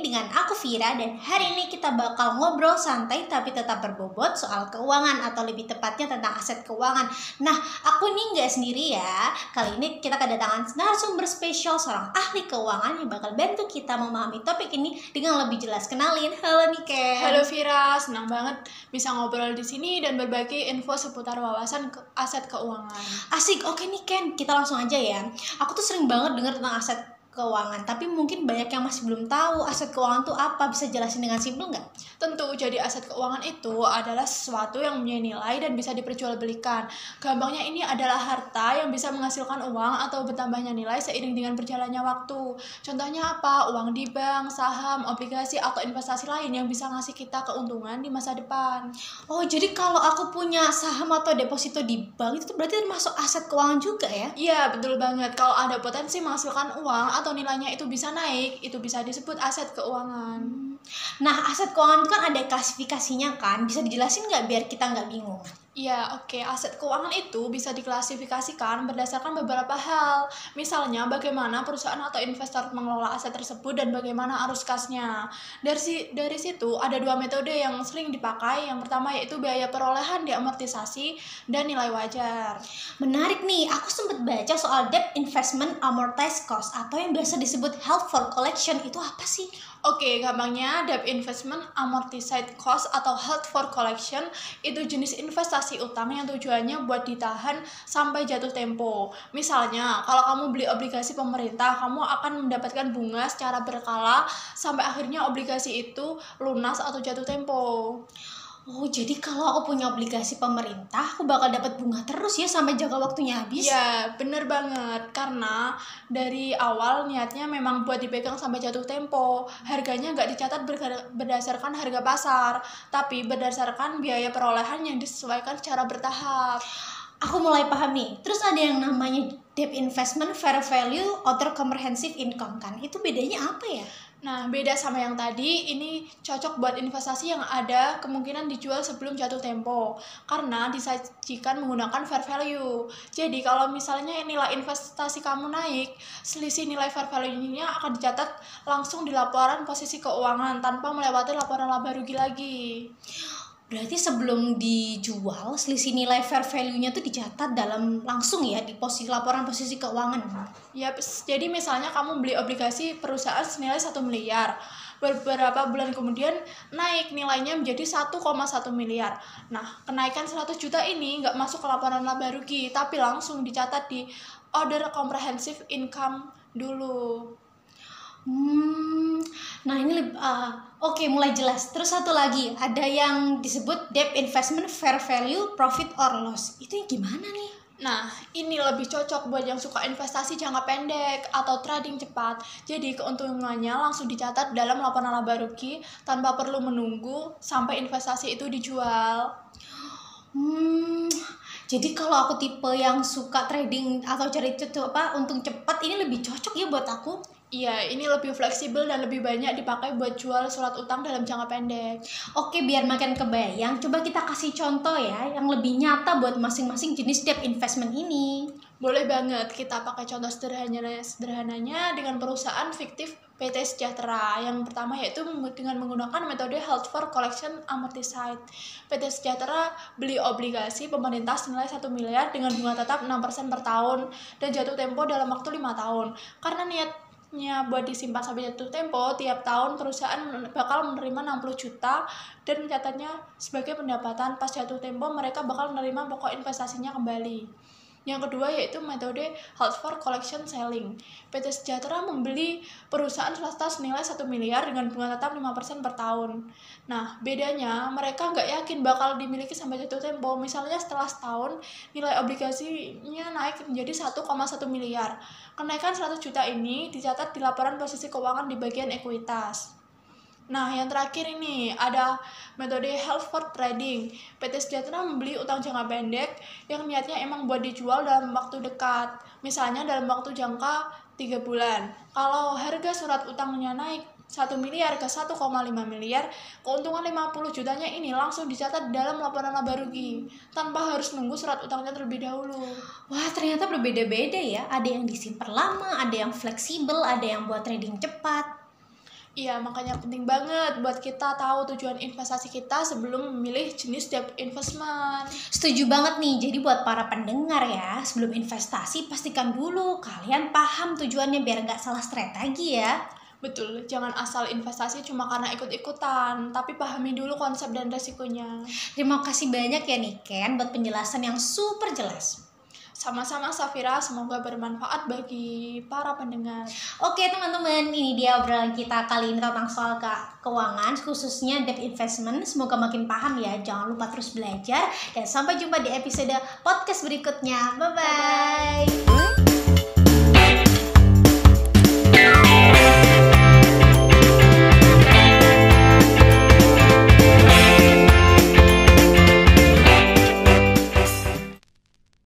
dengan aku Vira, dan hari ini kita bakal ngobrol santai tapi tetap berbobot soal keuangan, atau lebih tepatnya tentang aset keuangan. Nah, aku nih nggak sendiri ya. Kali ini kita kedatangan narasumber spesial, seorang ahli keuangan yang bakal bantu kita memahami topik ini dengan lebih jelas. Kenalin, halo Niken. Halo Vira, senang banget bisa ngobrol di sini dan berbagi info seputar wawasan aset keuangan. Asik, oke Niken, kita langsung aja ya. Aku tuh sering banget dengar tentang aset keuangan, tapi mungkin banyak yang masih belum tahu aset keuangan tuh apa. Bisa jelasin dengan simpel nggak? Tentu, jadi aset keuangan itu adalah sesuatu yang punya nilai dan bisa diperjualbelikan. Gampangnya ini adalah harta yang bisa menghasilkan uang atau bertambahnya nilai seiring dengan berjalannya waktu. Contohnya apa? Uang di bank, saham, obligasi, atau investasi lain yang bisa ngasih kita keuntungan di masa depan. Oh, jadi kalau aku punya saham atau deposito di bank itu berarti termasuk aset keuangan juga ya? Iya, betul banget. Kalau ada potensi menghasilkan uang atau nilainya itu bisa naik, itu bisa disebut aset keuangan. Nah, aset keuangan itu kan ada klasifikasinya kan? Bisa dijelasin nggak biar kita nggak bingung? Iya, oke. Aset keuangan itu bisa diklasifikasikan berdasarkan beberapa hal. Misalnya, bagaimana perusahaan atau investor mengelola aset tersebut dan bagaimana arus kasnya. Dari situ, ada dua metode yang sering dipakai. Yang pertama yaitu biaya perolehan diamortisasi dan nilai wajar. Menarik nih, aku sempat baca soal debt investment amortized cost, atau yang biasa disebut held for collection. Itu apa sih? Oke, gampangnya debt investment amortized cost atau held for collection itu jenis investasi utang yang tujuannya buat ditahan sampai jatuh tempo. Misalnya, kalau kamu beli obligasi pemerintah, kamu akan mendapatkan bunga secara berkala sampai akhirnya obligasi itu lunas atau jatuh tempo. Oh, jadi kalau aku punya obligasi pemerintah, aku bakal dapat bunga terus ya sampai jangka waktunya habis? Iya, bener banget. Karena dari awal niatnya memang buat dipegang sampai jatuh tempo. Harganya nggak dicatat berdasarkan harga pasar, tapi berdasarkan biaya perolehan yang disesuaikan secara bertahap. Aku mulai paham nih. Terus ada yang namanya debt investment fair value atau comprehensive income kan? Itu bedanya apa ya? Nah, beda sama yang tadi, ini cocok buat investasi yang ada kemungkinan dijual sebelum jatuh tempo karena disajikan menggunakan fair value. Jadi, kalau misalnya nilai investasi kamu naik, selisih nilai fair value-nya akan dicatat langsung di laporan posisi keuangan tanpa melewati laporan laba rugi lagi. Berarti sebelum dijual, selisih nilai fair value-nya tuh dicatat dalam langsung ya di laporan posisi keuangan. Yap, jadi misalnya kamu beli obligasi perusahaan senilai 1 miliar. Beberapa bulan kemudian naik nilainya menjadi 1,1 miliar. Nah, kenaikan 100 juta ini nggak masuk ke laporan laba rugi, tapi langsung dicatat di order comprehensive income dulu. Nah ini oke, mulai jelas. Terus satu lagi, ada yang disebut debt investment fair value profit or loss. Itu yang gimana nih? Nah, ini lebih cocok buat yang suka investasi jangka pendek atau trading cepat. Jadi keuntungannya langsung dicatat dalam laporan laba rugi tanpa perlu menunggu sampai investasi itu dijual. Jadi kalau aku tipe yang suka trading atau cari untung cepat, ini lebih cocok ya buat aku. Iya, ini lebih fleksibel dan lebih banyak dipakai buat jual surat utang dalam jangka pendek. Oke, biar makin kebayang, coba kita kasih contoh ya yang lebih nyata buat masing-masing jenis debt investment ini. Boleh banget, kita pakai contoh sederhananya dengan perusahaan fiktif PT Sejahtera. Yang pertama yaitu dengan menggunakan metode held for collection amortized. PT Sejahtera beli obligasi pemerintah senilai 1 miliar dengan bunga tetap 6% per tahun dan jatuh tempo dalam waktu 5 tahun. Karena niatnya buat disimpan sampai jatuh tempo, tiap tahun perusahaan bakal menerima 60 juta dan mencatatnya sebagai pendapatan. Pas jatuh tempo mereka bakal menerima pokok investasinya kembali. Yang kedua yaitu metode held for collection selling. PT Sejahtera membeli perusahaan swasta senilai 1 miliar dengan bunga tetap 5% per tahun. Nah, bedanya mereka nggak yakin bakal dimiliki sampai jatuh tempo. Misalnya setelah setahun, nilai obligasinya naik menjadi 1,1 miliar. Kenaikan 100 juta ini dicatat di laporan posisi keuangan di bagian ekuitas. Nah, yang terakhir ini ada metode held for trading. PT Sejahtera membeli utang jangka pendek yang niatnya emang buat dijual dalam waktu dekat. Misalnya dalam waktu jangka 3 bulan. Kalau harga surat utangnya naik 1 miliar ke 1,5 miliar, keuntungan 50 jutanya ini langsung dicatat dalam laporan laba rugi tanpa harus nunggu surat utangnya terlebih dahulu. Wah, ternyata berbeda-beda ya. Ada yang disimpan lama, ada yang fleksibel, ada yang buat trading cepat. Iya, makanya penting banget buat kita tahu tujuan investasi kita sebelum memilih jenis debt investment. Setuju banget nih, jadi buat para pendengar ya, sebelum investasi pastikan dulu kalian paham tujuannya biar nggak salah strategi ya. Betul, jangan asal investasi cuma karena ikut-ikutan, tapi pahami dulu konsep dan resikonya. Terima kasih banyak ya Niken buat penjelasan yang super jelas. Sama-sama Safira, semoga bermanfaat bagi para pendengar. Oke teman-teman, ini dia obrolan kita kali ini tentang soal keuangan, khususnya debt investment. Semoga makin paham ya, jangan lupa terus belajar. Dan sampai jumpa di episode podcast berikutnya. Bye-bye.